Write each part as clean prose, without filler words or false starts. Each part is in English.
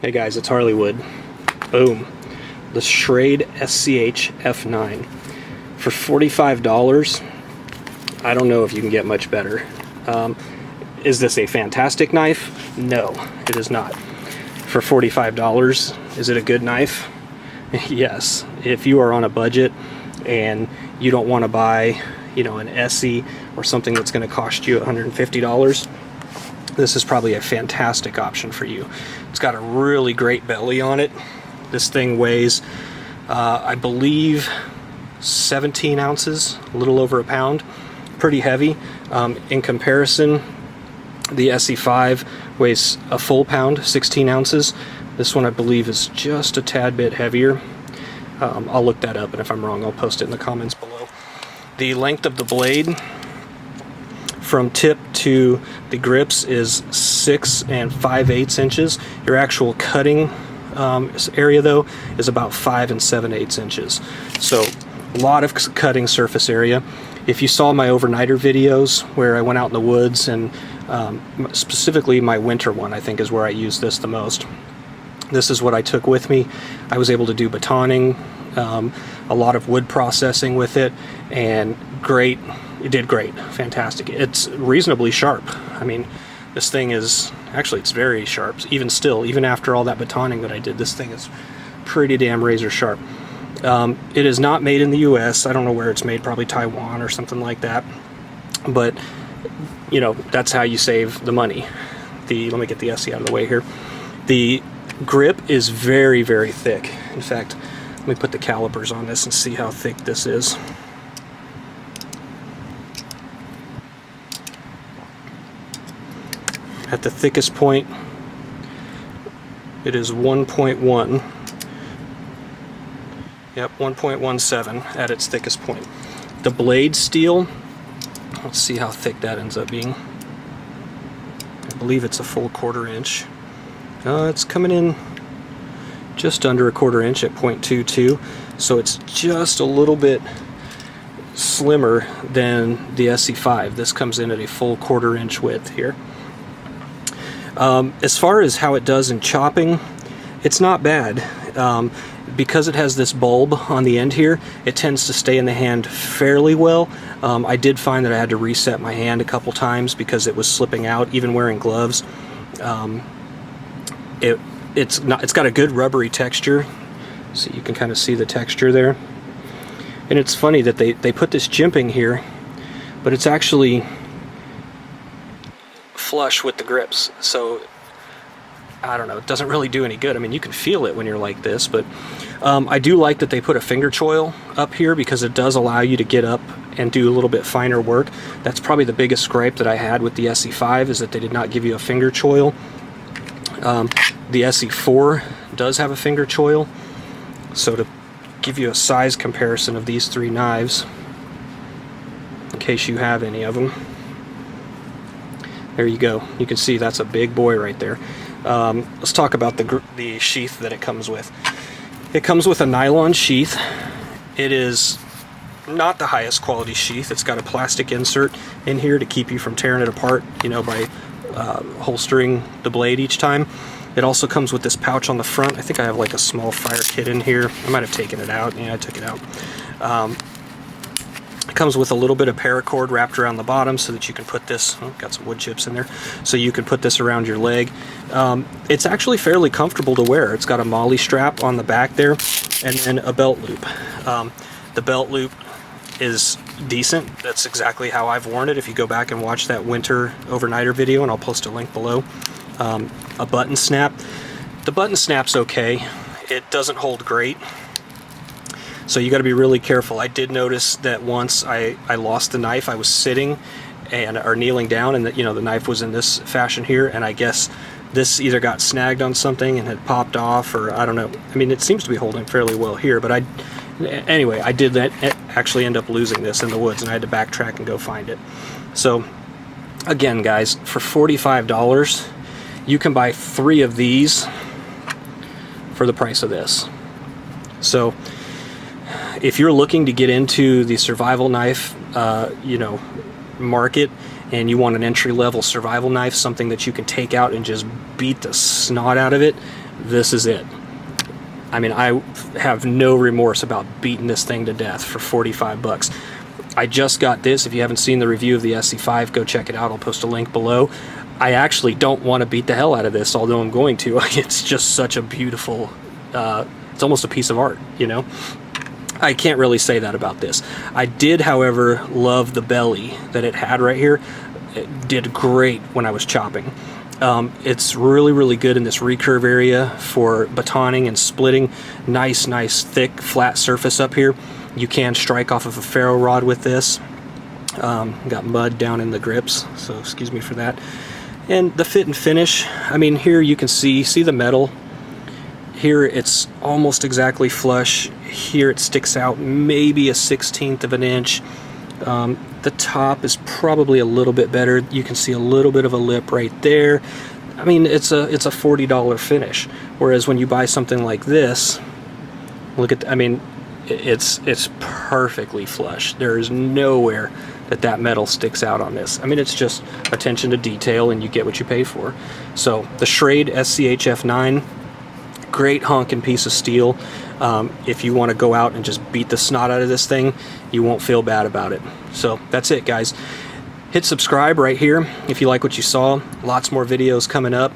Hey guys, it's Harleywood. Boom. The Schrade SCHF9. For $45, I don't know if you can get much better. Is this a fantastic knife? No, it is not. For $45, is it a good knife? Yes. If you are on a budget and you don't want to buy, an SE or something that's going to cost you $150, this is probably a fantastic option for you. It's got a really great belly on it. This thing weighs, I believe, 17 ounces, a little over a pound. Pretty heavy. In comparison, the SE5 weighs a full pound, 16 ounces. This one, I believe, is just a tad bit heavier. I'll look that up, and if I'm wrong, I'll post it in the comments below. The length of the blade from tip to the grips is 6 5/8 inches. Your actual cutting area, though, is about 5 7/8 inches. So a lot of cutting surface area. If you saw my overnighter videos where I went out in the woods, and specifically my winter one, I think is where I use this the most. This is what I took with me. I was able to do batoning, a lot of wood processing with it, and great. It did great. Fantastic. It's reasonably sharp. I mean, this thing is, actually it's very sharp. Even still, even after all that batoning that I did, this thing is pretty damn razor sharp. It is not made in the US. I don't know where it's made, probably Taiwan or something like that. But, that's how you save the money. Let me get the SE out of the way here. The grip is very, very thick. In fact, let me put the calipers on this and see how thick this is. At the thickest point, it is 1.1. Yep, 1.17 at its thickest point. The blade steel, let's see how thick that ends up being. I believe it's a full 1/4 inch. It's coming in just under a 1/4 inch at 0.22, so it's just a little bit slimmer than the SE5. This comes in at a full 1/4 inch width here. As far as how it does in chopping, it's not bad. Because it has this bulb on the end here, it tends to stay in the hand fairly well. I did find that I had to reset my hand a couple times because it was slipping out, even wearing gloves. It's got a good rubbery texture, so you can kind of see the texture there. And it's funny that they put this jimping here, but it's actually flush with the grips, so I don't know, it doesn't really do any good. I mean, you can feel it when you're like this, but I do like that they put a finger choil up here because it does allow you to get up and do a little bit finer work. That's probably the biggest gripe that I had with the SE5, is that they did not give you a finger choil. The SE4 does have a finger choil, so to give you a size comparison of these three knives, in case you have any of them, there you go. You can see that's a big boy right there. Let's talk about the sheath that it comes with. It comes with a nylon sheath. It is not the highest quality sheath. It's got a plastic insert in here to keep you from tearing it apart, by holstering the blade each time. It also comes with this pouch on the front. I think I have like a small fire kit in here. I might have taken it out. Yeah, I took it out. It comes with a little bit of paracord wrapped around the bottom so that you can put this, got some wood chips in there, so you can put this around your leg. It's actually fairly comfortable to wear. It's got a molly strap on the back there, and then a belt loop. The belt loop is decent. That's exactly how I've worn it. If you go back and watch that winter overnighter video, and I'll post a link below. A button snap. The button snap's okay. It doesn't hold great, so you got to be really careful. I did notice that once I lost the knife. I was sitting or kneeling down, and the knife was in this fashion here, and I guess this either got snagged on something and had popped off, or I don't know. I mean, it seems to be holding fairly well here, but anyway, I did actually end up losing this in the woods, and I had to backtrack and go find it. So again, guys, for $45, you can buy 3 of these for the price of this. So if you're looking to get into the survival knife, market, and you want an entry-level survival knife, something that you can take out and just beat the snot out of it, this is it. I mean, I have no remorse about beating this thing to death for 45 bucks. I just got this. If you haven't seen the review of the SC5, go check it out. I'll post a link below. I actually don't want to beat the hell out of this, although I'm going to. It's just such a beautiful, it's almost a piece of art, you know? I can't really say that about this. I did, however, love the belly that it had right here. It did great when I was chopping. It's really, really good in this recurve area for batoning and splitting. Nice, thick, flat surface up here. You can strike off of a ferro rod with this. Got mud down in the grips, so excuse me for that. And the fit and finish, I mean, here you can see the metal. Here it's almost exactly flush. Here it sticks out maybe a 1/16 of an inch. The top is probably a little bit better. You can see a little bit of a lip right there. I mean, it's a $40 finish. Whereas when you buy something like this, look at, I mean, it's perfectly flush. There is nowhere that metal sticks out on this. I mean, it's just attention to detail, and you get what you pay for. So the Schrade SCHF9, great honking piece of steel. If you want to go out and just beat the snot out of this thing, you won't feel bad about it. So that's it, guys. Hit subscribe right here if you like what you saw. Lots more videos coming up.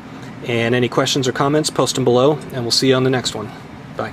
And any questions or comments, post them below, and we'll see you on the next one. Bye.